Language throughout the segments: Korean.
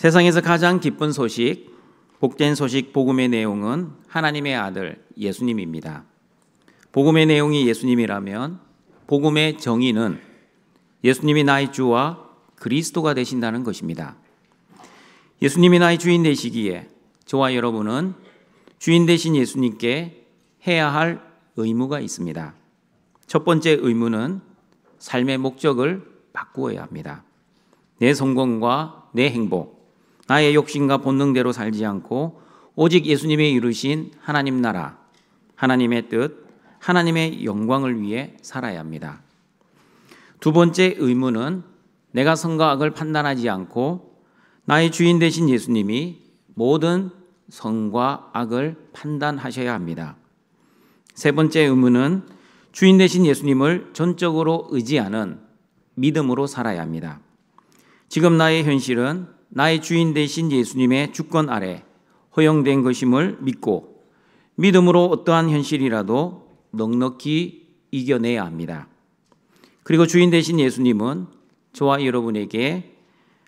세상에서 가장 기쁜 소식, 복된 소식, 복음의 내용은 하나님의 아들 예수님입니다. 복음의 내용이 예수님이라면 복음의 정의는 예수님이 나의 주와 그리스도가 되신다는 것입니다. 예수님이 나의 주인 되시기에 저와 여러분은 주인 되신 예수님께 해야 할 의무가 있습니다. 첫 번째 의무는 삶의 목적을 바꾸어야 합니다. 내 성공과 내 행복, 나의 욕심과 본능대로 살지 않고 오직 예수님이 이루신 하나님 나라, 하나님의 뜻, 하나님의 영광을 위해 살아야 합니다. 두 번째 의무는 내가 선과 악을 판단하지 않고 나의 주인 되신 예수님이 모든 선과 악을 판단하셔야 합니다. 세 번째 의무는 주인 되신 예수님을 전적으로 의지하는 믿음으로 살아야 합니다. 지금 나의 현실은 나의 주인 되신 예수님의 주권 아래 허용된 것임을 믿고 믿음으로 어떠한 현실이라도 넉넉히 이겨내야 합니다. 그리고 주인 되신 예수님은 저와 여러분에게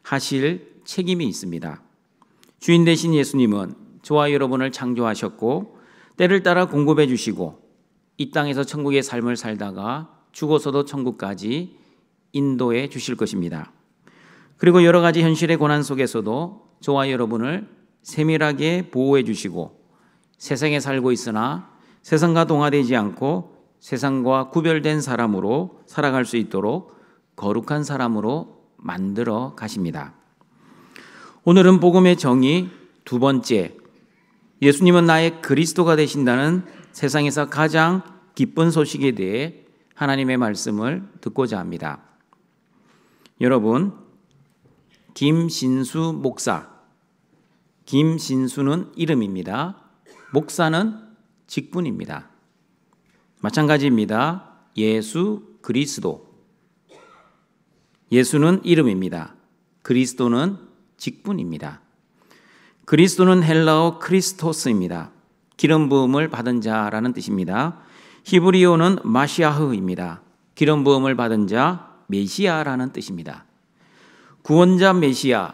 하실 책임이 있습니다. 주인 되신 예수님은 저와 여러분을 창조하셨고 때를 따라 공급해 주시고 이 땅에서 천국의 삶을 살다가 죽어서도 천국까지 인도해 주실 것입니다. 그리고 여러 가지 현실의 고난 속에서도 저와 여러분을 세밀하게 보호해 주시고 세상에 살고 있으나 세상과 동화되지 않고 세상과 구별된 사람으로 살아갈 수 있도록 거룩한 사람으로 만들어 가십니다. 오늘은 복음의 정의 두 번째, 예수님은 나의 그리스도가 되신다는 세상에서 가장 기쁜 소식에 대해 하나님의 말씀을 듣고자 합니다. 여러분, 김신수 목사, 김신수는 이름입니다. 목사는 직분입니다. 마찬가지입니다. 예수 그리스도, 예수는 이름입니다. 그리스도는 직분입니다. 그리스도는 헬라어 크리스토스입니다. 기름 부음을 받은 자라는 뜻입니다. 히브리어는 마시아흐입니다. 기름 부음을 받은 자, 메시아라는 뜻입니다. 구원자 메시아,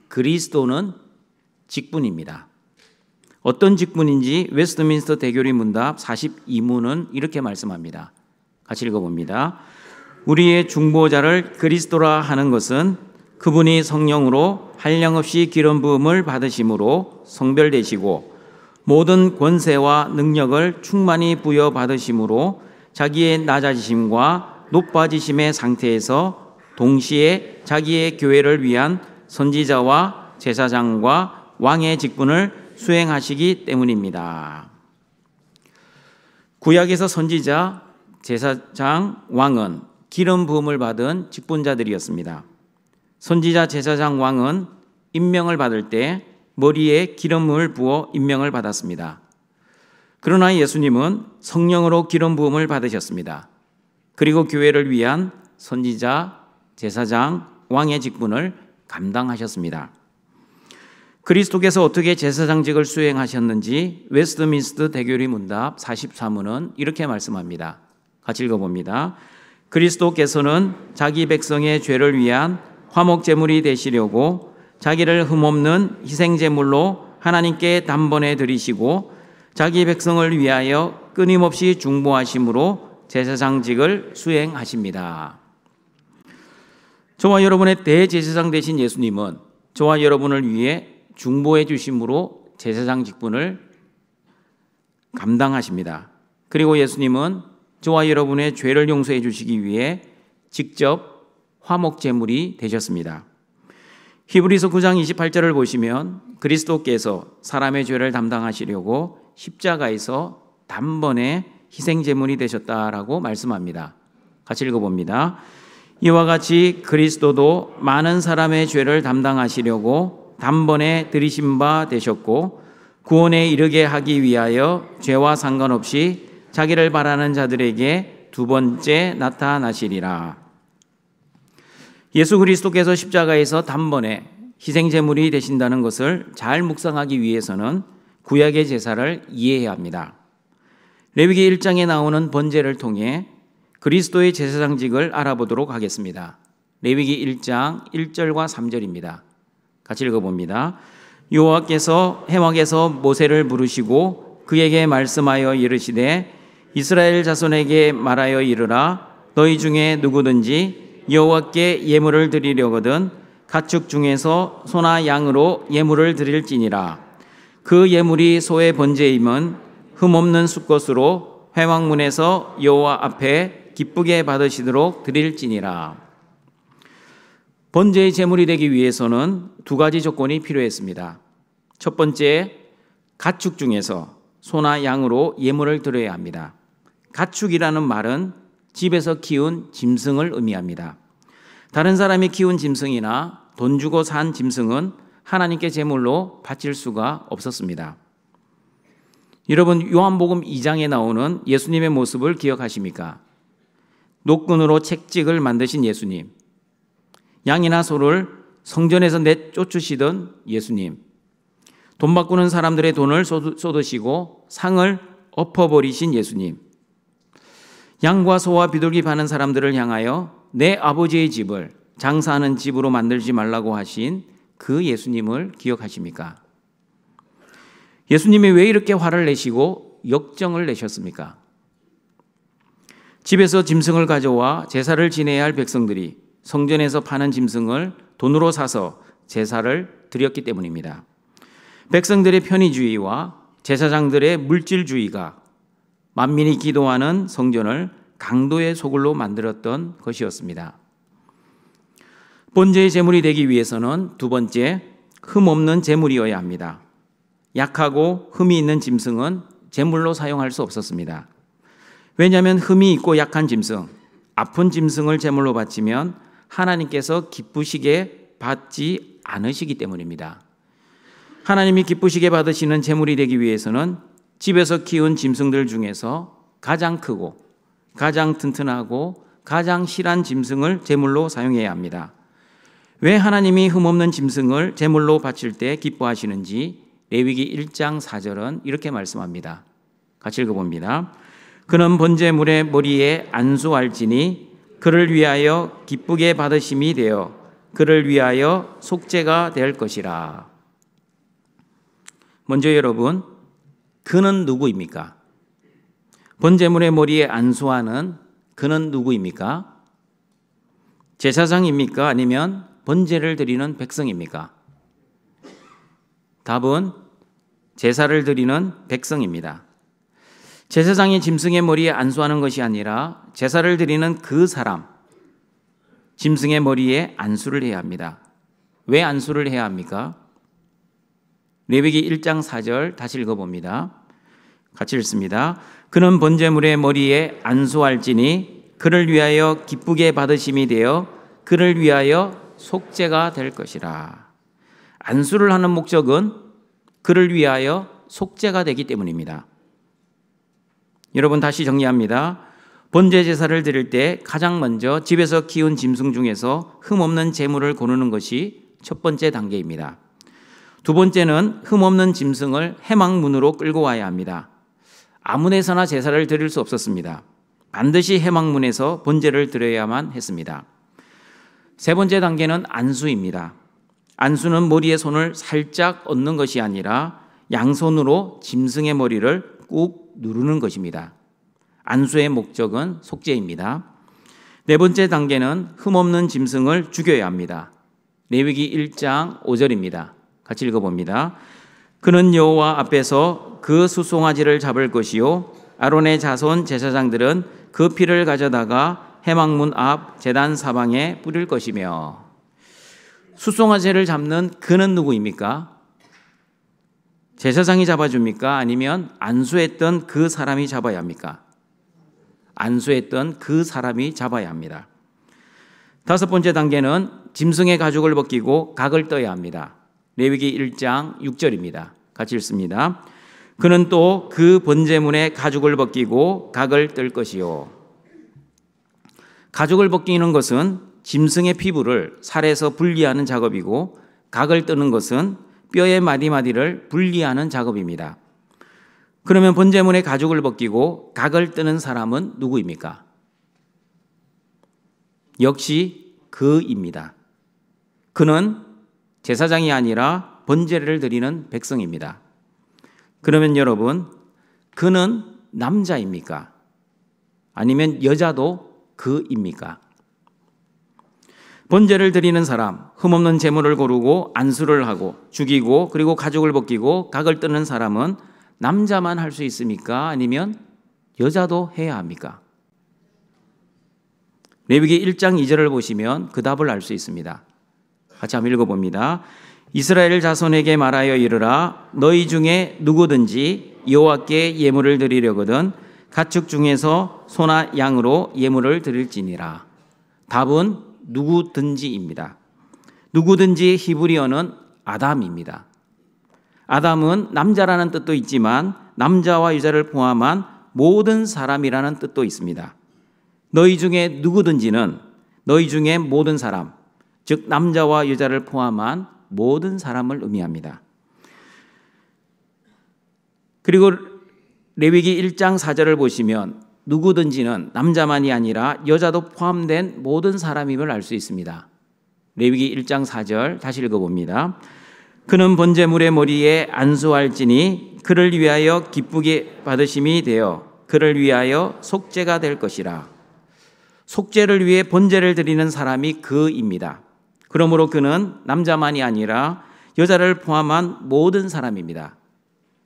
그리스도는 직분입니다. 어떤 직분인지 웨스트민스터 대교리 문답 42문은 이렇게 말씀합니다. 같이 읽어봅니다. 우리의 중보자를 그리스도라 하는 것은 그분이 성령으로 한량없이 기름 부음을 받으심으로 성별되시고 모든 권세와 능력을 충만히 부여받으심으로 자기의 낮아지심과 높아지심의 상태에서 동시에 자기의 교회를 위한 선지자와 제사장과 왕의 직분을 수행하시기 때문입니다. 구약에서 선지자, 제사장, 왕은 기름 부음을 받은 직분자들이었습니다. 선지자, 제사장, 왕은 임명을 받을 때 머리에 기름을 부어 임명을 받았습니다. 그러나 예수님은 성령으로 기름 부음을 받으셨습니다. 그리고 교회를 위한 선지자, 제사장, 왕의 직분을 감당하셨습니다. 그리스도께서 어떻게 제사장직을 수행하셨는지 웨스트민스터 대교리 문답 43문은 이렇게 말씀합니다. 같이 읽어봅니다. 그리스도께서는 자기 백성의 죄를 위한 화목 제물이 되시려고 자기를 흠없는 희생 제물로 하나님께 단번에 드리시고 자기 백성을 위하여 끊임없이 중보하심으로 제사장직을 수행하십니다. 저와 여러분의 대제사장 되신 예수님은 저와 여러분을 위해 중보해 주심으로 제사장 직분을 감당하십니다. 그리고 예수님은 저와 여러분의 죄를 용서해 주시기 위해 직접 화목 제물이 되셨습니다. 히브리서 9장 28절을 보시면 그리스도께서 사람의 죄를 담당하시려고 십자가에서 단번에 희생 제물이 되셨다라고 말씀합니다. 같이 읽어봅니다. 이와 같이 그리스도도 많은 사람의 죄를 담당하시려고 단번에 들이신 바 되셨고 구원에 이르게 하기 위하여 죄와 상관없이 자기를 바라는 자들에게 두 번째 나타나시리라. 예수 그리스도께서 십자가에서 단번에 희생 제물이 되신다는 것을 잘 묵상하기 위해서는 구약의 제사를 이해해야 합니다. 레위기 1장에 나오는 번제를 통해 그리스도의 제사장직을 알아보도록 하겠습니다. 레위기 1장 1절과 3절입니다. 같이 읽어봅니다. 여호와께서 해막에서 모세를 부르시고 그에게 말씀하여 이르시되 이스라엘 자손에게 말하여 이르라. 너희 중에 누구든지 여호와께 예물을 드리려거든 가축 중에서 소나 양으로 예물을 드릴지니라. 그 예물이 소의 번제임은 흠없는 수것으로 회막문에서 여호와 앞에 기쁘게 받으시도록 드릴지니라. 번제의 제물이 되기 위해서는 두 가지 조건이 필요했습니다. 첫 번째, 가축 중에서 소나 양으로 예물을 드려야 합니다. 가축이라는 말은 집에서 키운 짐승을 의미합니다. 다른 사람이 키운 짐승이나 돈 주고 산 짐승은 하나님께 제물로 바칠 수가 없었습니다. 여러분, 요한복음 2장에 나오는 예수님의 모습을 기억하십니까? 노끈으로 채찍을 만드신 예수님, 양이나 소를 성전에서 내쫓으시던 예수님, 돈 바꾸는 사람들의 돈을 쏟으시고 상을 엎어버리신 예수님, 양과 소와 비둘기 파는 사람들을 향하여 내 아버지의 집을 장사하는 집으로 만들지 말라고 하신 그 예수님을 기억하십니까? 예수님이 왜 이렇게 화를 내시고 역정을 내셨습니까? 집에서 짐승을 가져와 제사를 지내야 할 백성들이 성전에서 파는 짐승을 돈으로 사서 제사를 드렸기 때문입니다. 백성들의 편의주의와 제사장들의 물질주의가 만민이 기도하는 성전을 강도의 소굴로 만들었던 것이었습니다. 번제의 제물이 되기 위해서는 두 번째, 흠없는 제물이어야 합니다. 약하고 흠이 있는 짐승은 제물로 사용할 수 없었습니다. 왜냐하면 흠이 있고 약한 짐승, 아픈 짐승을 제물로 바치면 하나님께서 기쁘시게 받지 않으시기 때문입니다. 하나님이 기쁘시게 받으시는 제물이 되기 위해서는 집에서 키운 짐승들 중에서 가장 크고 가장 튼튼하고 가장 실한 짐승을 제물로 사용해야 합니다. 왜 하나님이 흠없는 짐승을 제물로 바칠 때 기뻐하시는지 레위기 1장 4절은 이렇게 말씀합니다. 같이 읽어봅니다. 그는 번제물의 머리에 안수할지니 그를 위하여 기쁘게 받으심이 되어 그를 위하여 속죄가 될 것이라. 먼저 여러분, 그는 누구입니까? 번제물의 머리에 안수하는 그는 누구입니까? 제사장입니까? 아니면 번제를 드리는 백성입니까? 답은 제사를 드리는 백성입니다. 제사장이 짐승의 머리에 안수하는 것이 아니라 제사를 드리는 그 사람, 짐승의 머리에 안수를 해야 합니다. 왜 안수를 해야 합니까? 레위기 1장 4절 다시 읽어봅니다. 같이 읽습니다. 그는 번제물의 머리에 안수할지니 그를 위하여 기쁘게 받으심이 되어 그를 위하여 속죄가 될 것이라. 안수를 하는 목적은 그를 위하여 속죄가 되기 때문입니다. 여러분, 다시 정리합니다. 번제 제사를 드릴 때 가장 먼저 집에서 키운 짐승 중에서 흠없는 제물을 고르는 것이 첫 번째 단계입니다. 두 번째는 흠없는 짐승을 회막문으로 끌고 와야 합니다. 아무 데서나 제사를 드릴 수 없었습니다. 반드시 회막문에서 번제를 드려야만 했습니다. 세 번째 단계는 안수입니다. 안수는 머리에 손을 살짝 얹는 것이 아니라 양손으로 짐승의 머리를 꾹 누르는 것입니다. 안수의 목적은 속죄입니다. 네 번째 단계는 흠없는 짐승을 죽여야 합니다. 레위기 1장 5절입니다. 같이 읽어봅니다. 그는 여호와 앞에서 그 수송아지를 잡을 것이요 아론의 자손 제사장들은 그 피를 가져다가 회막문 앞 제단 사방에 뿌릴 것이며. 수송아지를 잡는 그는 누구입니까? 제사장이 잡아줍니까? 아니면 안수했던 그 사람이 잡아야 합니까? 안수했던 그 사람이 잡아야 합니다. 다섯 번째 단계는 짐승의 가죽을 벗기고 각을 떠야 합니다. 레위기 1장 6절입니다. 같이 읽습니다. 그는 또 그 번제물의 가죽을 벗기고 각을 뜰 것이요. 가죽을 벗기는 것은 짐승의 피부를 살에서 분리하는 작업이고 각을 뜨는 것은 뼈의 마디마디를 분리하는 작업입니다. 그러면 번제물의 가죽을 벗기고 각을 뜨는 사람은 누구입니까? 역시 그입니다. 그는 제사장이 아니라 번제를 드리는 백성입니다. 그러면 여러분, 그는 남자입니까? 아니면 여자도 그입니까? 번제를 드리는 사람, 흠없는 제물을 고르고 안수를 하고 죽이고 그리고 가죽을 벗기고 각을 뜨는 사람은 남자만 할 수 있습니까? 아니면 여자도 해야 합니까? 레위기 1장 2절을 보시면 그 답을 알 수 있습니다. 같이 한번 읽어봅니다. 이스라엘 자손에게 말하여 이르라. 너희 중에 누구든지 여호와께 예물을 드리려거든 가축 중에서 소나 양으로 예물을 드릴지니라. 답은 누구든지입니다. 누구든지 히브리어는 아담입니다. 아담은 남자라는 뜻도 있지만 남자와 여자를 포함한 모든 사람이라는 뜻도 있습니다. 너희 중에 누구든지는 너희 중에 모든 사람, 즉 남자와 여자를 포함한 모든 사람을 의미합니다. 그리고 레위기 1장 4절을 보시면 누구든지는 남자만이 아니라 여자도 포함된 모든 사람임을 알 수 있습니다. 레위기 1장 4절 다시 읽어봅니다. 그는 번제물의 머리에 안수할지니 그를 위하여 기쁘게 받으심이 되어 그를 위하여 속죄가 될 것이라. 속죄를 위해 번제를 드리는 사람이 그입니다. 그러므로 그는 남자만이 아니라 여자를 포함한 모든 사람입니다.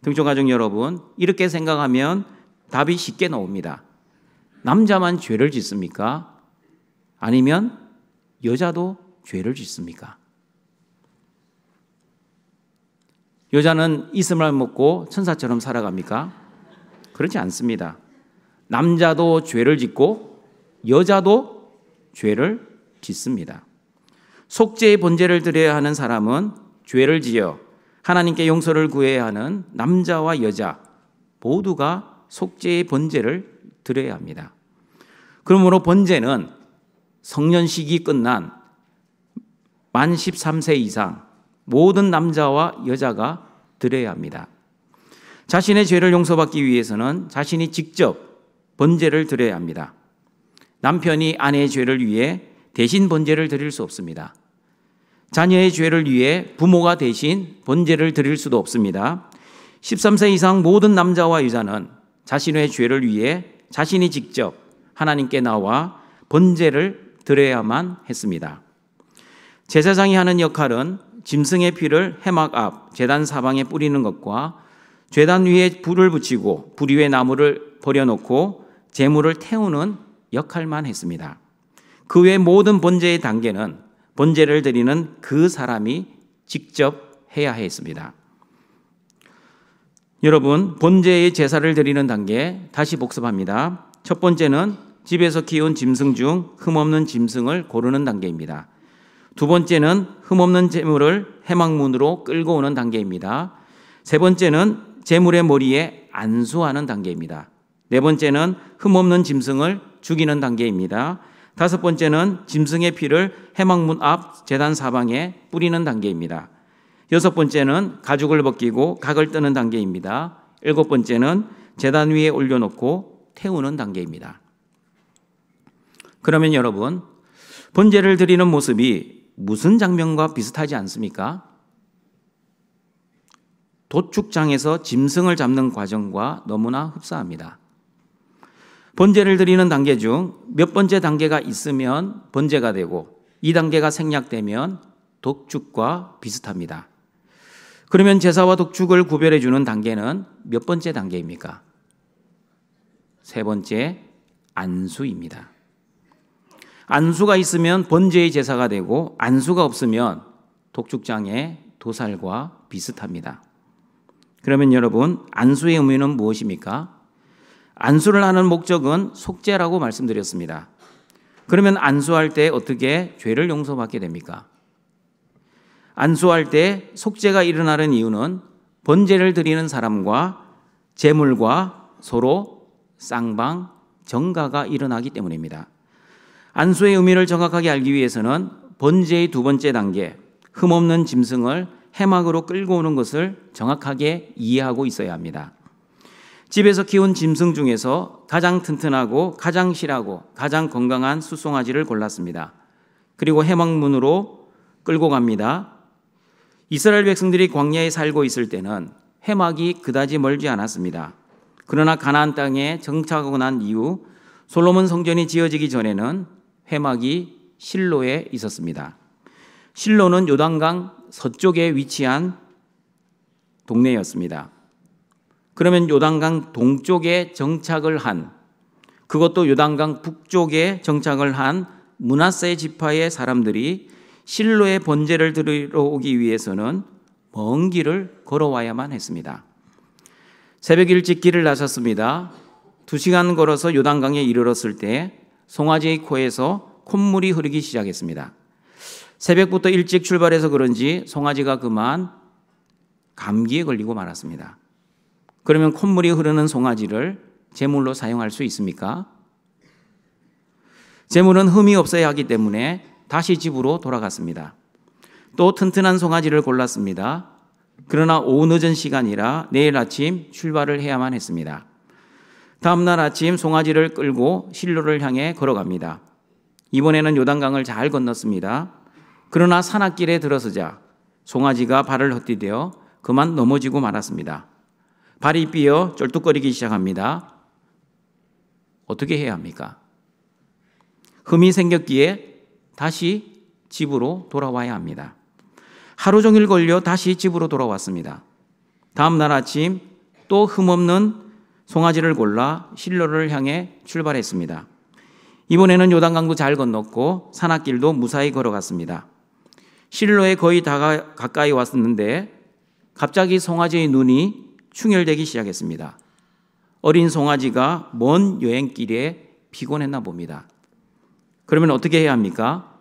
등촌가족 여러분, 이렇게 생각하면 답이 쉽게 나옵니다. 남자만 죄를 짓습니까? 아니면 여자도 죄를 짓습니까? 여자는 있음을 먹고 천사처럼 살아갑니까? 그렇지 않습니다. 남자도 죄를 짓고 여자도 죄를 짓습니다. 속죄의 번제를 드려야 하는 사람은 죄를 지어 하나님께 용서를 구해야 하는 남자와 여자 모두가 속죄의 번제를 드려야 합니다. 그러므로 번제는 성년식이 끝난 만 13세 이상 모든 남자와 여자가 드려야 합니다. 자신의 죄를 용서받기 위해서는 자신이 직접 번제를 드려야 합니다. 남편이 아내의 죄를 위해 대신 번제를 드릴 수 없습니다. 자녀의 죄를 위해 부모가 대신 번제를 드릴 수도 없습니다. 13세 이상 모든 남자와 여자는 자신의 죄를 위해 자신이 직접 하나님께 나와 번제를 드려야만 했습니다. 제사장이 하는 역할은 짐승의 피를 회막 앞 제단 사방에 뿌리는 것과 제단 위에 불을 붙이고 불 위에 나무를 버려놓고 제물을 태우는 역할만 했습니다. 그 외 모든 번제의 단계는 번제를 드리는 그 사람이 직접 해야 했습니다. 여러분, 번제의 제사를 드리는 단계 다시 복습합니다. 첫 번째는 집에서 키운 짐승 중 흠없는 짐승을 고르는 단계입니다. 두 번째는 흠없는 제물을 회막문으로 끌고 오는 단계입니다. 세 번째는 제물의 머리에 안수하는 단계입니다. 네 번째는 흠없는 짐승을 죽이는 단계입니다. 다섯 번째는 짐승의 피를 회막문 앞 제단 사방에 뿌리는 단계입니다. 여섯 번째는 가죽을 벗기고 각을 뜨는 단계입니다. 일곱 번째는 제단 위에 올려놓고 태우는 단계입니다. 그러면 여러분, 번제를 드리는 모습이 무슨 장면과 비슷하지 않습니까? 도축장에서 짐승을 잡는 과정과 너무나 흡사합니다. 번제를 드리는 단계 중 몇 번째 단계가 있으면 번제가 되고 이 단계가 생략되면 독축과 비슷합니다. 그러면 제사와 독축을 구별해 주는 단계는 몇 번째 단계입니까? 세 번째, 안수입니다. 안수가 있으면 번제의 제사가 되고 안수가 없으면 독축장의 도살과 비슷합니다. 그러면 여러분, 안수의 의미는 무엇입니까? 안수를 하는 목적은 속죄라고 말씀드렸습니다. 그러면 안수할 때 어떻게 죄를 용서받게 됩니까? 안수할 때 속죄가 일어나는 이유는 번제를 드리는 사람과 제물과 서로 쌍방 정가가 일어나기 때문입니다. 안수의 의미를 정확하게 알기 위해서는 번제의 두 번째 단계, 흠없는 짐승을 회막으로 끌고 오는 것을 정확하게 이해하고 있어야 합니다. 집에서 키운 짐승 중에서 가장 튼튼하고 가장 실하고 가장 건강한 숫송아지를 골랐습니다. 그리고 회막문으로 끌고 갑니다. 이스라엘 백성들이 광야에 살고 있을 때는 해막이 그다지 멀지 않았습니다. 그러나 가나안 땅에 정착하고 난 이후 솔로몬 성전이 지어지기 전에는 해막이 실로에 있었습니다. 실로는 요단강 서쪽에 위치한 동네였습니다. 그러면 요단강 동쪽에 정착을 한, 그것도 요단강 북쪽에 정착을 한 므낫세 지파의 사람들이 실로의 번제를 드리러 오기 위해서는 먼 길을 걸어와야만 했습니다. 새벽 일찍 길을 나섰습니다. 2시간 걸어서 요단강에 이르렀을 때 송아지의 코에서 콧물이 흐르기 시작했습니다. 새벽부터 일찍 출발해서 그런지 송아지가 그만 감기에 걸리고 말았습니다. 그러면 콧물이 흐르는 송아지를 제물로 사용할 수 있습니까? 제물은 흠이 없어야 하기 때문에 다시 집으로 돌아갔습니다. 또 튼튼한 송아지를 골랐습니다. 그러나 오후 늦은 시간이라 내일 아침 출발을 해야만 했습니다. 다음 날 아침 송아지를 끌고 실로를 향해 걸어갑니다. 이번에는 요단강을 잘 건넜습니다. 그러나 산악길에 들어서자 송아지가 발을 헛디뎌 그만 넘어지고 말았습니다. 발이 삐어 쩔뚝거리기 시작합니다. 어떻게 해야 합니까? 흠이 생겼기에 다시 집으로 돌아와야 합니다. 하루 종일 걸려 다시 집으로 돌아왔습니다. 다음 날 아침 또 흠없는 송아지를 골라 실로를 향해 출발했습니다. 이번에는 요단강도 잘 건넜고 산악길도 무사히 걸어갔습니다. 실로에 거의 다 가까이 왔었는데 갑자기 송아지의 눈이 충혈되기 시작했습니다. 어린 송아지가 먼 여행길에 피곤했나 봅니다. 그러면 어떻게 해야 합니까?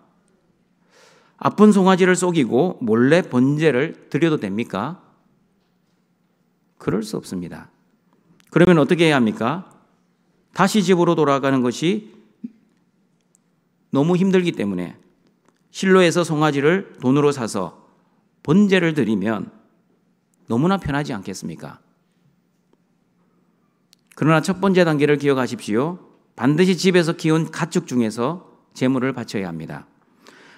아픈 송아지를 속이고 몰래 번제를 드려도 됩니까? 그럴 수 없습니다. 그러면 어떻게 해야 합니까? 다시 집으로 돌아가는 것이 너무 힘들기 때문에 실로에서 송아지를 돈으로 사서 번제를 드리면 너무나 편하지 않겠습니까? 그러나 첫 번째 단계를 기억하십시오. 반드시 집에서 키운 가축 중에서 제물을 바쳐야 합니다.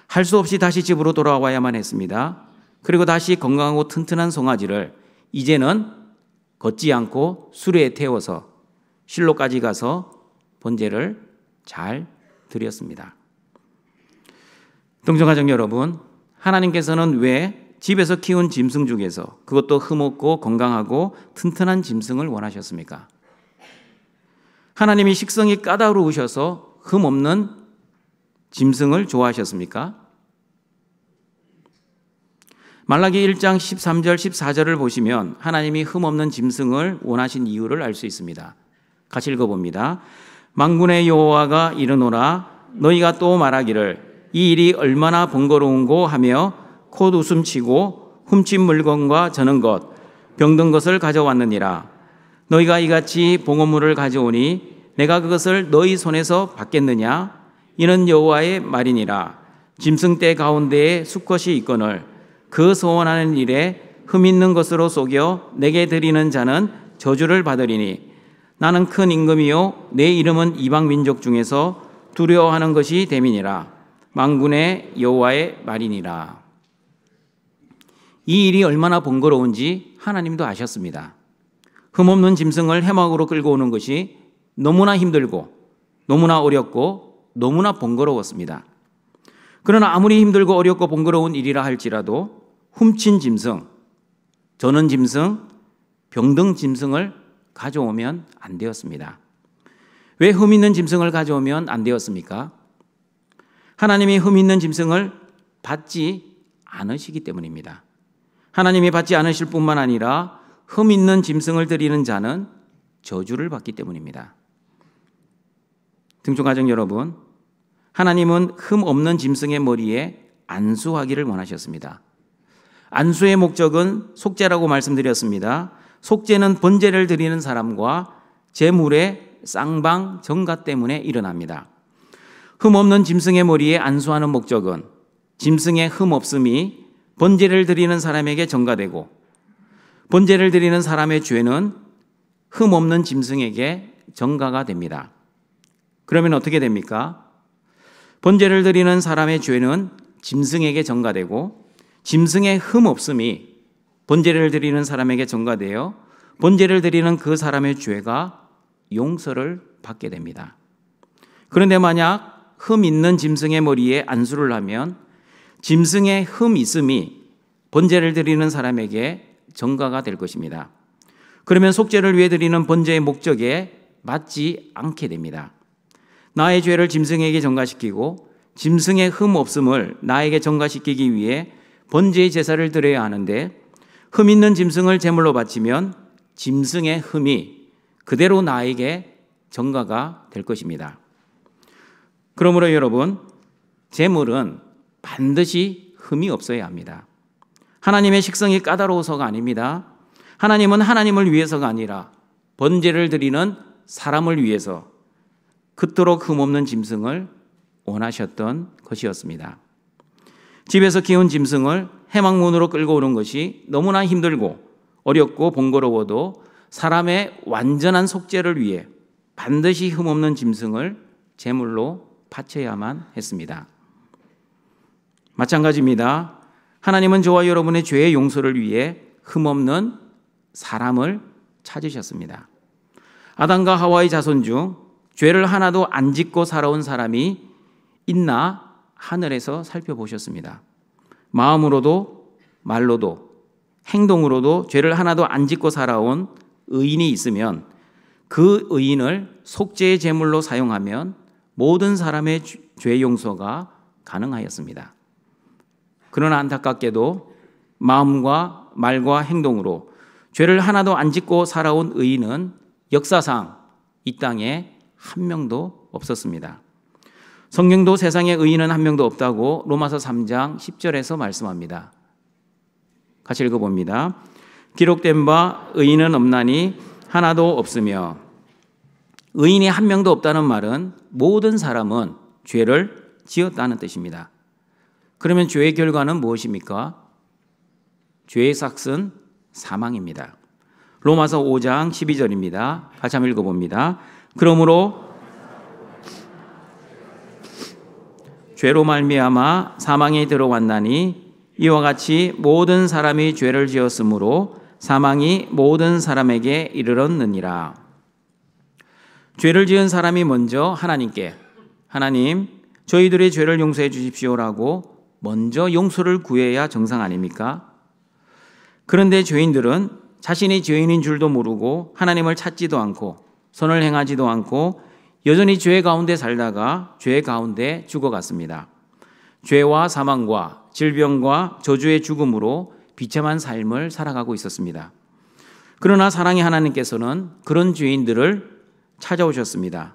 할 수 없이 다시 집으로 돌아와야만 했습니다. 그리고 다시 건강하고 튼튼한 송아지를 이제는 걷지 않고 수레에 태워서 실로까지 가서 번제를 잘 드렸습니다. 동정가족 여러분, 하나님께서는 왜 집에서 키운 짐승 중에서 그것도 흠없고 건강하고 튼튼한 짐승을 원하셨습니까? 하나님이 식성이 까다로우셔서 흠없는 짐승을 좋아하셨습니까? 말라기 1장 13절 14절을 보시면 하나님이 흠없는 짐승을 원하신 이유를 알 수 있습니다. 같이 읽어봅니다. 만군의 여호와가 이르노라 너희가 또 말하기를 이 일이 얼마나 번거로운고 하며 콧웃음치고 훔친 물건과 저는 것 병든 것을 가져왔느니라. 너희가 이같이 봉헌물을 가져오니 내가 그것을 너희 손에서 받겠느냐? 이는 여호와의 말이니라. 짐승떼 가운데에 수컷이 있거늘 그 소원하는 일에 흠 있는 것으로 속여 내게 드리는 자는 저주를 받으리니 나는 큰 임금이요 내 이름은 이방 민족 중에서 두려워하는 것이 됨이니라. 만군의 여호와의 말이니라. 이 일이 얼마나 번거로운지 하나님도 아셨습니다. 흠없는 짐승을 해막으로 끌고 오는 것이 너무나 힘들고 너무나 어렵고 너무나 번거로웠습니다. 그러나 아무리 힘들고 어렵고 번거로운 일이라 할지라도 훔친 짐승, 저는 짐승, 병든 짐승을 가져오면 안 되었습니다. 왜 흠 있는 짐승을 가져오면 안 되었습니까? 하나님이 흠 있는 짐승을 받지 않으시기 때문입니다. 하나님이 받지 않으실 뿐만 아니라 흠 있는 짐승을 드리는 자는 저주를 받기 때문입니다. 등촌가족 여러분, 하나님은 흠 없는 짐승의 머리에 안수하기를 원하셨습니다. 안수의 목적은 속죄라고 말씀드렸습니다. 속죄는 번제를 드리는 사람과 제물의 쌍방 정가 때문에 일어납니다. 흠 없는 짐승의 머리에 안수하는 목적은 짐승의 흠 없음이 번제를 드리는 사람에게 전가되고 번제를 드리는 사람의 죄는 흠 없는 짐승에게 전가가 됩니다. 그러면 어떻게 됩니까? 번제를 드리는 사람의 죄는 짐승에게 전가되고 짐승의 흠 없음이 번제를 드리는 사람에게 전가되어 번제를 드리는 그 사람의 죄가 용서를 받게 됩니다. 그런데 만약 흠 있는 짐승의 머리에 안수를 하면 짐승의 흠 있음이 번제를 드리는 사람에게 전가가 될 것입니다. 그러면 속죄를 위해 드리는 번제의 목적에 맞지 않게 됩니다. 나의 죄를 짐승에게 전가시키고 짐승의 흠 없음을 나에게 전가시키기 위해 번제의 제사를 드려야 하는데 흠 있는 짐승을 제물로 바치면 짐승의 흠이 그대로 나에게 전가가 될 것입니다. 그러므로 여러분, 제물은 반드시 흠이 없어야 합니다. 하나님의 식성이 까다로워서가 아닙니다. 하나님은 하나님을 위해서가 아니라 번제를 드리는 사람을 위해서 그토록 흠없는 짐승을 원하셨던 것이었습니다. 집에서 키운 짐승을 해망문으로 끌고 오는 것이 너무나 힘들고 어렵고 번거로워도 사람의 완전한 속죄를 위해 반드시 흠없는 짐승을 제물로 바쳐야만 했습니다. 마찬가지입니다. 하나님은 저와 여러분의 죄의 용서를 위해 흠없는 사람을 찾으셨습니다. 아담과 하와의 자손 중 죄를 하나도 안 짓고 살아온 사람이 있나 하늘에서 살펴보셨습니다. 마음으로도 말로도 행동으로도 죄를 하나도 안 짓고 살아온 의인이 있으면 그 의인을 속죄의 제물로 사용하면 모든 사람의 죄 용서가 가능하였습니다. 그러나 안타깝게도 마음과 말과 행동으로 죄를 하나도 안 짓고 살아온 의인은 역사상 이 땅에 한 명도 없었습니다. 성경도 세상에 의인은 한 명도 없다고 로마서 3장 10절에서 말씀합니다. 같이 읽어봅니다. 기록된 바 의인은 없나니 하나도 없으며, 의인이 한 명도 없다는 말은 모든 사람은 죄를 지었다는 뜻입니다. 그러면 죄의 결과는 무엇입니까? 죄의 삭은 사망입니다. 로마서 5장 12절입니다. 같이 한번 읽어봅니다. 그러므로 죄로 말미암아 사망이 들어왔나니 이와 같이 모든 사람이 죄를 지었으므로 사망이 모든 사람에게 이르렀느니라. 죄를 지은 사람이 먼저 하나님께 하나님 저희들의 죄를 용서해 주십시오라고 먼저 용서를 구해야 정상 아닙니까? 그런데 죄인들은 자신이 죄인인 줄도 모르고 하나님을 찾지도 않고 선을 행하지도 않고 여전히 죄 가운데 살다가 죄 가운데 죽어갔습니다. 죄와 사망과 질병과 저주의 죽음으로 비참한 삶을 살아가고 있었습니다. 그러나 사랑의 하나님께서는 그런 죄인들을 찾아오셨습니다.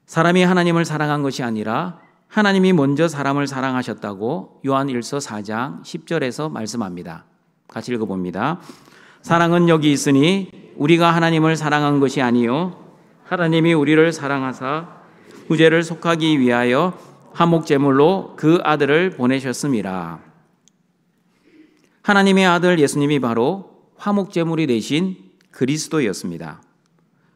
사람이 하나님을 사랑한 것이 아니라 하나님이 먼저 사람을 사랑하셨다고 요한 1서 4장 10절에서 말씀합니다. 같이 읽어봅니다. 사랑은 여기 있으니 우리가 하나님을 사랑한 것이 아니요 하나님이 우리를 사랑하사 구제를 속하기 위하여 화목제물로 그 아들을 보내셨음이라. 하나님의 아들 예수님이 바로 화목제물이 되신 그리스도였습니다.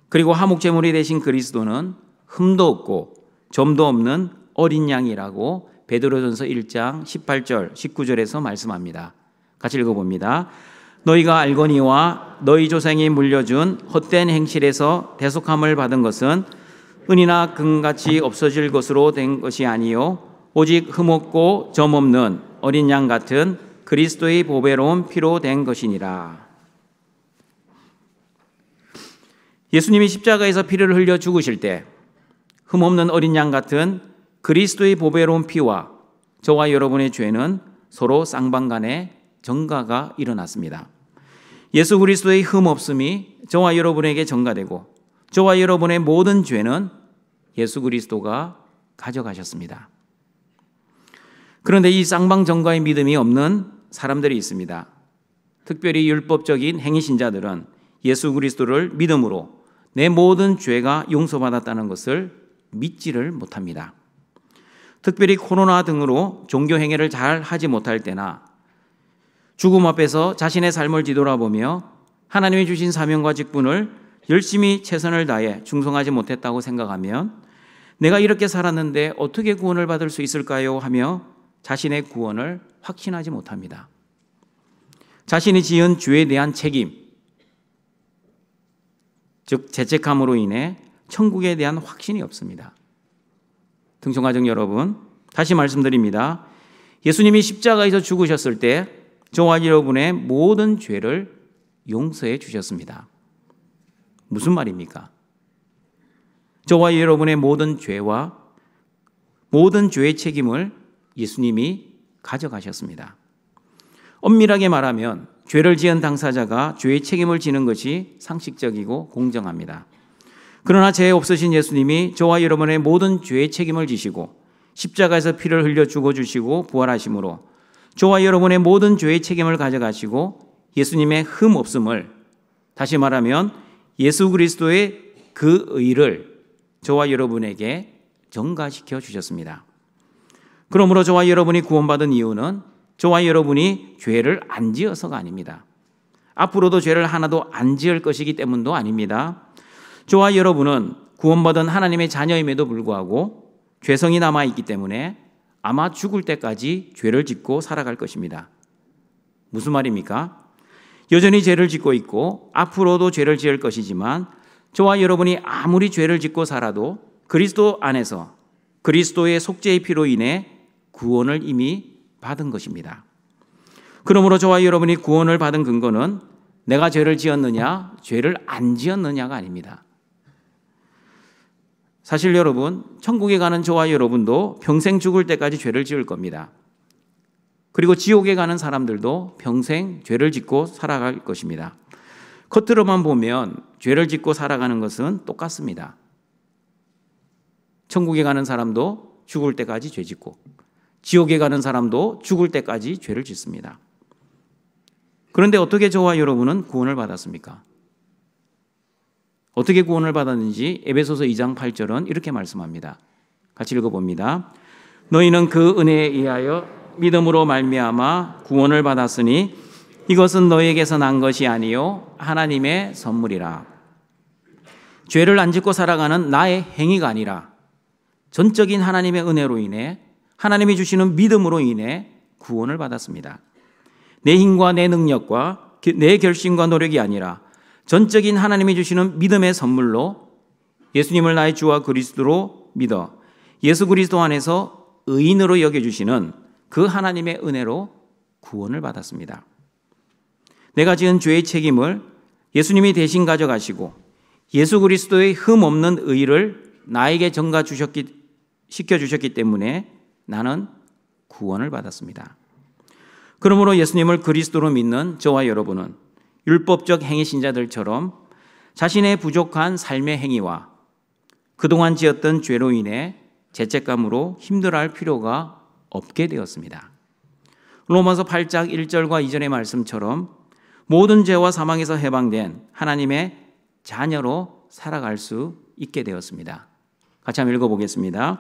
그리고 화목제물이 되신 그리스도는 흠도 없고 점도 없는 어린 양이라고 베드로전서 1장 18절 19절에서 말씀합니다. 같이 읽어봅니다. 너희가 알거니와 너희 조상이 물려준 헛된 행실에서 대속함을 받은 것은 은이나 금같이 없어질 것으로 된 것이 아니요 오직 흠없고 점없는 어린 양 같은 그리스도의 보배로운 피로 된 것이니라. 예수님이 십자가에서 피를 흘려 죽으실 때 흠없는 어린 양 같은 그리스도의 보배로운 피와 저와 여러분의 죄는 서로 쌍방간에 전가가 일어났습니다. 예수 그리스도의 흠없음이 저와 여러분에게 전가되고 저와 여러분의 모든 죄는 예수 그리스도가 가져가셨습니다. 그런데 이 쌍방 전가의 믿음이 없는 사람들이 있습니다. 특별히 율법적인 행위신자들은 예수 그리스도를 믿음으로 내 모든 죄가 용서받았다는 것을 믿지를 못합니다. 특별히 코로나 등으로 종교 행위를 잘 하지 못할 때나 죽음 앞에서 자신의 삶을 뒤돌아보며 하나님이 주신 사명과 직분을 열심히 최선을 다해 충성하지 못했다고 생각하면 내가 이렇게 살았는데 어떻게 구원을 받을 수 있을까요? 하며 자신의 구원을 확신하지 못합니다. 자신이 지은 죄에 대한 책임, 즉 죄책감으로 인해 천국에 대한 확신이 없습니다. 등촌가족 여러분, 다시 말씀드립니다. 예수님이 십자가에서 죽으셨을 때 저와 여러분의 모든 죄를 용서해 주셨습니다. 무슨 말입니까? 저와 여러분의 모든 죄와 모든 죄의 책임을 예수님이 가져가셨습니다. 엄밀하게 말하면 죄를 지은 당사자가 죄의 책임을 지는 것이 상식적이고 공정합니다. 그러나 죄 없으신 예수님이 저와 여러분의 모든 죄의 책임을 지시고 십자가에서 피를 흘려 죽어주시고 부활하심으로 저와 여러분의 모든 죄의 책임을 가져가시고 예수님의 흠 없음을, 다시 말하면 예수 그리스도의 그 의를 저와 여러분에게 전가시켜 주셨습니다. 그러므로 저와 여러분이 구원받은 이유는 저와 여러분이 죄를 안 지어서가 아닙니다. 앞으로도 죄를 하나도 안 지을 것이기 때문도 아닙니다. 저와 여러분은 구원받은 하나님의 자녀임에도 불구하고 죄성이 남아있기 때문에 아마 죽을 때까지 죄를 짓고 살아갈 것입니다. 무슨 말입니까? 여전히 죄를 짓고 있고 앞으로도 죄를 지을 것이지만 저와 여러분이 아무리 죄를 짓고 살아도 그리스도 안에서 그리스도의 속죄의 피로 인해 구원을 이미 받은 것입니다. 그러므로 저와 여러분이 구원을 받은 근거는 내가 죄를 지었느냐, 죄를 안 지었느냐가 아닙니다. 사실 여러분, 천국에 가는 저와 여러분도 평생 죽을 때까지 죄를 지을 겁니다. 그리고 지옥에 가는 사람들도 평생 죄를 짓고 살아갈 것입니다. 겉으로만 보면 죄를 짓고 살아가는 것은 똑같습니다. 천국에 가는 사람도 죽을 때까지 죄 짓고 지옥에 가는 사람도 죽을 때까지 죄를 짓습니다. 그런데 어떻게 저와 여러분은 구원을 받았습니까? 어떻게 구원을 받았는지 에베소서 2장 8절은 이렇게 말씀합니다. 같이 읽어봅니다. 너희는 그 은혜에 의하여 믿음으로 말미암아 구원을 받았으니 이것은 너희에게서 난 것이 아니요 하나님의 선물이라. 죄를 안 짓고 살아가는 나의 행위가 아니라 전적인 하나님의 은혜로 인해 하나님이 주시는 믿음으로 인해 구원을 받았습니다. 내 힘과 내 능력과 내 결심과 노력이 아니라 전적인 하나님이 주시는 믿음의 선물로 예수님을 나의 주와 그리스도로 믿어 예수 그리스도 안에서 의인으로 여겨주시는 그 하나님의 은혜로 구원을 받았습니다. 내가 지은 죄의 책임을 예수님이 대신 가져가시고 예수 그리스도의 흠 없는 의를 나에게 시켜주셨기 때문에 나는 구원을 받았습니다. 그러므로 예수님을 그리스도로 믿는 저와 여러분은 율법적 행위 신자들처럼 자신의 부족한 삶의 행위와 그동안 지었던 죄로 인해 죄책감으로 힘들어할 필요가 없게 되었습니다. 로마서 8장 1절과 2절의 말씀처럼 모든 죄와 사망에서 해방된 하나님의 자녀로 살아갈 수 있게 되었습니다. 같이 한번 읽어보겠습니다.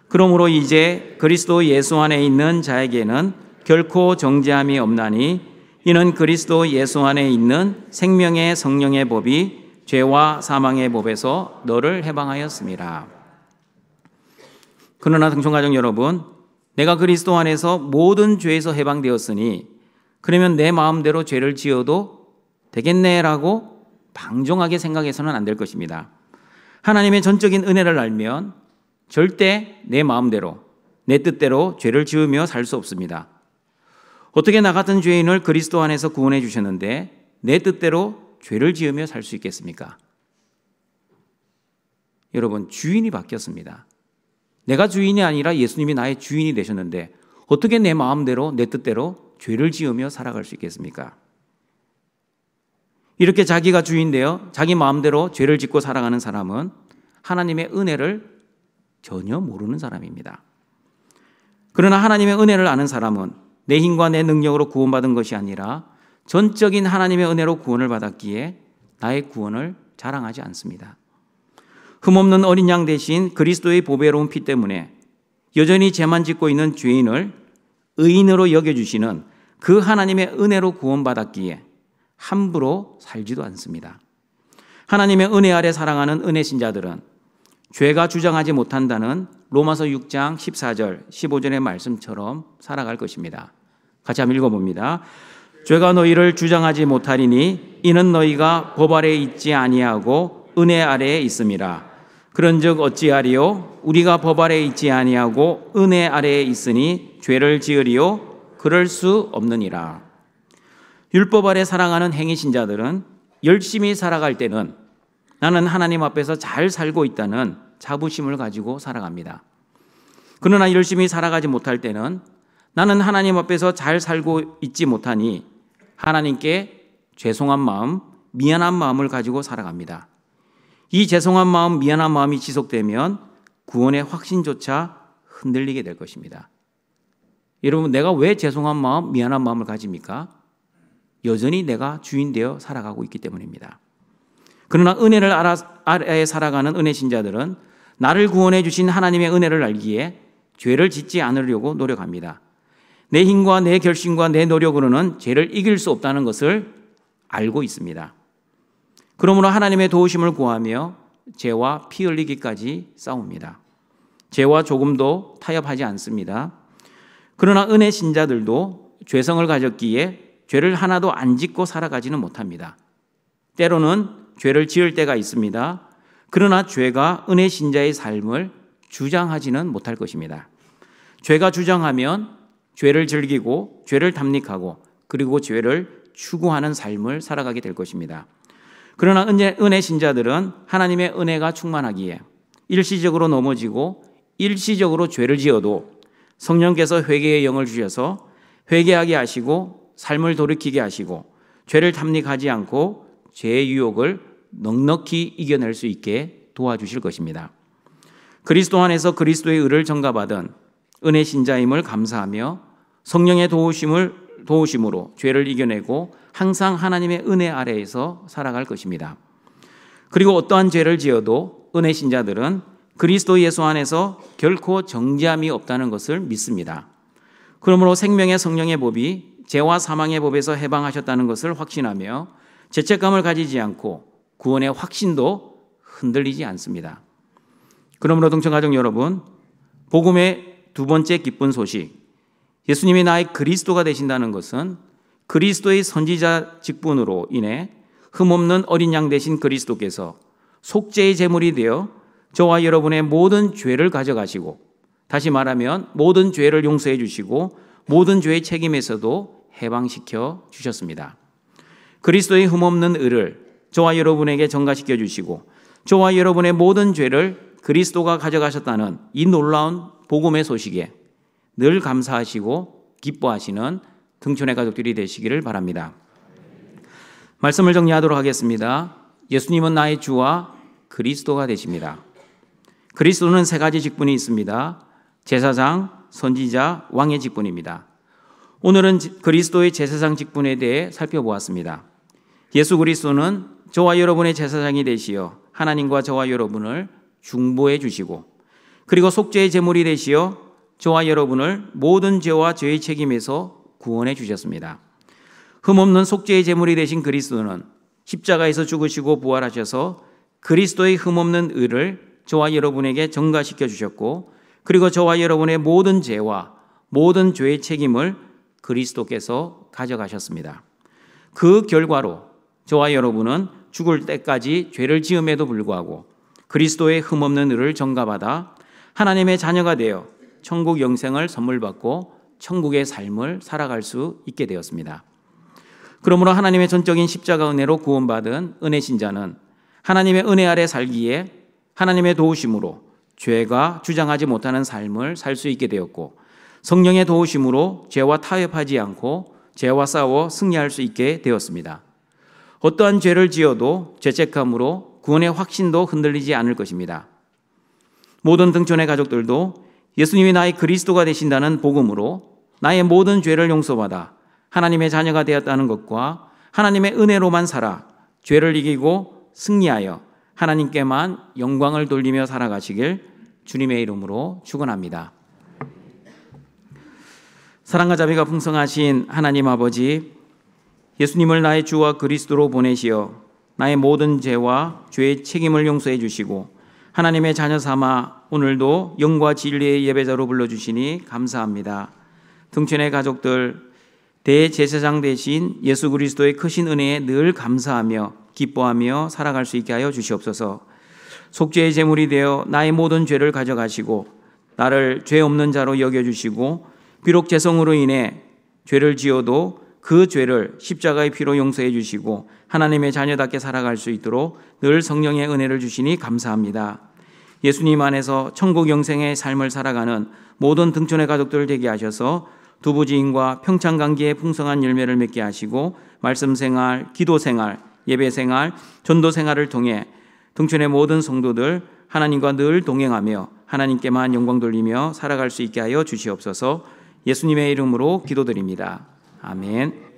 그러므로 이제 그리스도 예수 안에 있는 자에게는 결코 정죄함이 없나니 이는 그리스도 예수 안에 있는 생명의 성령의 법이 죄와 사망의 법에서 너를 해방하였습니다. 그러나 등촌가족 여러분, 내가 그리스도 안에서 모든 죄에서 해방되었으니 그러면 내 마음대로 죄를 지어도 되겠네라고 방종하게 생각해서는 안 될 것입니다. 하나님의 전적인 은혜를 알면 절대 내 마음대로 내 뜻대로 죄를 지으며 살 수 없습니다. 어떻게 나 같은 죄인을 그리스도 안에서 구원해 주셨는데 내 뜻대로 죄를 지으며 살 수 있겠습니까? 여러분, 주인이 바뀌었습니다. 내가 주인이 아니라 예수님이 나의 주인이 되셨는데 어떻게 내 마음대로 내 뜻대로 죄를 지으며 살아갈 수 있겠습니까? 이렇게 자기가 주인되어 자기 마음대로 죄를 짓고 살아가는 사람은 하나님의 은혜를 전혀 모르는 사람입니다. 그러나 하나님의 은혜를 아는 사람은 내 힘과 내 능력으로 구원받은 것이 아니라 전적인 하나님의 은혜로 구원을 받았기에 나의 구원을 자랑하지 않습니다. 흠없는 어린 양 대신 그리스도의 보배로운 피 때문에 여전히 죄만 짓고 있는 죄인을 의인으로 여겨주시는 그 하나님의 은혜로 구원받았기에 함부로 살지도 않습니다. 하나님의 은혜 아래 사랑하는 은혜 신자들은 죄가 주장하지 못한다는 로마서 6장 14절, 15절의 말씀처럼 살아갈 것입니다. 같이 한번 읽어봅니다. 죄가 너희를 주장하지 못하리니 이는 너희가 법 아래에 있지 아니하고 은혜 아래에 있음이라. 그런즉 어찌하리요? 우리가 법 아래에 있지 아니하고 은혜 아래에 있으니 죄를 지으리요? 그럴 수 없느니라. 율법 아래 살아가는 행위신자들은 열심히 살아갈 때는 나는 하나님 앞에서 잘 살고 있다는 자부심을 가지고 살아갑니다. 그러나 열심히 살아가지 못할 때는 나는 하나님 앞에서 잘 살고 있지 못하니 하나님께 죄송한 마음, 미안한 마음을 가지고 살아갑니다. 이 죄송한 마음, 미안한 마음이 지속되면 구원의 확신조차 흔들리게 될 것입니다. 여러분, 내가 왜 죄송한 마음, 미안한 마음을 가집니까? 여전히 내가 주인 되어 살아가고 있기 때문입니다. 그러나 은혜를 아래에 살아가는 은혜 신자들은 나를 구원해 주신 하나님의 은혜를 알기에 죄를 짓지 않으려고 노력합니다. 내 힘과 내 결심과 내 노력으로는 죄를 이길 수 없다는 것을 알고 있습니다. 그러므로 하나님의 도우심을 구하며 죄와 피 흘리기까지 싸웁니다. 죄와 조금도 타협하지 않습니다. 그러나 은혜 신자들도 죄성을 가졌기에 죄를 하나도 안 짓고 살아가지는 못합니다. 때로는 죄를 지을 때가 있습니다. 그러나 죄가 은혜 신자의 삶을 주장하지는 못할 것입니다. 죄가 주장하면 죄를 즐기고 죄를 탐닉하고 그리고 죄를 추구하는 삶을 살아가게 될 것입니다. 그러나 은혜 신자들은 하나님의 은혜가 충만하기에 일시적으로 넘어지고 일시적으로 죄를 지어도 성령께서 회개의 영을 주셔서 회개하게 하시고 삶을 돌이키게 하시고 죄를 탐닉하지 않고 죄의 유혹을 넉넉히 이겨낼 수 있게 도와주실 것입니다. 그리스도 안에서 그리스도의 의를 전가받은 은혜 신자임을 감사하며 성령의 도우심으로 죄를 이겨내고 항상 하나님의 은혜 아래에서 살아갈 것입니다. 그리고 어떠한 죄를 지어도 은혜 신자들은 그리스도 예수 안에서 결코 정죄함이 없다는 것을 믿습니다. 그러므로 생명의 성령의 법이 죄와 사망의 법에서 해방하셨다는 것을 확신하며 죄책감을 가지지 않고 구원의 확신도 흔들리지 않습니다. 그러므로 동청가족 여러분, 복음의 두 번째 기쁜 소식, 예수님이 나의 그리스도가 되신다는 것은 그리스도의 선지자 직분으로 인해 흠없는 어린 양 되신 그리스도께서 속죄의 제물이 되어 저와 여러분의 모든 죄를 가져가시고, 다시 말하면 모든 죄를 용서해 주시고 모든 죄의 책임에서도 해방시켜 주셨습니다. 그리스도의 흠없는 의를 저와 여러분에게 전가시켜 주시고 저와 여러분의 모든 죄를 그리스도가 가져가셨다는 이 놀라운 복음의 소식에 늘 감사하시고 기뻐하시는 등촌의 가족들이 되시기를 바랍니다. 말씀을 정리하도록 하겠습니다. 예수님은 나의 주와 그리스도가 되십니다. 그리스도는 세 가지 직분이 있습니다. 제사장, 선지자, 왕의 직분입니다. 오늘은 그리스도의 제사장 직분에 대해 살펴보았습니다. 예수 그리스도는 저와 여러분의 제사장이 되시어 하나님과 저와 여러분을 중보해 주시고, 그리고 속죄의 제물이 되시어 저와 여러분을 모든 죄와 죄의 책임에서 구원해 주셨습니다. 흠없는 속죄의 제물이 되신 그리스도는 십자가에서 죽으시고 부활하셔서 그리스도의 흠없는 의를 저와 여러분에게 전가시켜 주셨고, 그리고 저와 여러분의 모든 죄와 모든 죄의 책임을 그리스도께서 가져가셨습니다. 그 결과로 저와 여러분은 죽을 때까지 죄를 지음에도 불구하고 그리스도의 흠없는 의를 전가받아 하나님의 자녀가 되어 천국 영생을 선물 받고 천국의 삶을 살아갈 수 있게 되었습니다. 그러므로 하나님의 전적인 십자가 은혜로 구원받은 은혜 신자는 하나님의 은혜 아래 살기에 하나님의 도우심으로 죄가 주장하지 못하는 삶을 살 수 있게 되었고, 성령의 도우심으로 죄와 타협하지 않고 죄와 싸워 승리할 수 있게 되었습니다. 어떠한 죄를 지어도 죄책감으로 구원의 확신도 흔들리지 않을 것입니다. 모든 등촌의 가족들도 예수님이 나의 그리스도가 되신다는 복음으로 나의 모든 죄를 용서받아 하나님의 자녀가 되었다는 것과 하나님의 은혜로만 살아 죄를 이기고 승리하여 하나님께만 영광을 돌리며 살아가시길 주님의 이름으로 축원합니다. 사랑과 자비가 풍성하신 하나님 아버지, 예수님을 나의 주와 그리스도로 보내시어 나의 모든 죄와 죄의 책임을 용서해 주시고 하나님의 자녀 삼아 오늘도 영과 진리의 예배자로 불러주시니 감사합니다. 등촌의 가족들, 대제사장 대신 예수 그리스도의 크신 은혜에 늘 감사하며 기뻐하며 살아갈 수 있게 하여 주시옵소서. 속죄의 제물이 되어 나의 모든 죄를 가져가시고 나를 죄 없는 자로 여겨주시고, 비록 죄성으로 인해 죄를 지어도 그 죄를 십자가의 피로 용서해 주시고 하나님의 자녀답게 살아갈 수 있도록 늘 성령의 은혜를 주시니 감사합니다. 예수님 안에서 천국 영생의 삶을 살아가는 모든 등촌의 가족들 되게 하셔서 두부지인과 평창강기의 풍성한 열매를 맺게 하시고, 말씀 생활, 기도 생활, 예배 생활, 전도 생활을 통해 등촌의 모든 성도들 하나님과 늘 동행하며 하나님께만 영광 돌리며 살아갈 수 있게 하여 주시옵소서. 예수님의 이름으로 기도드립니다. 아멘.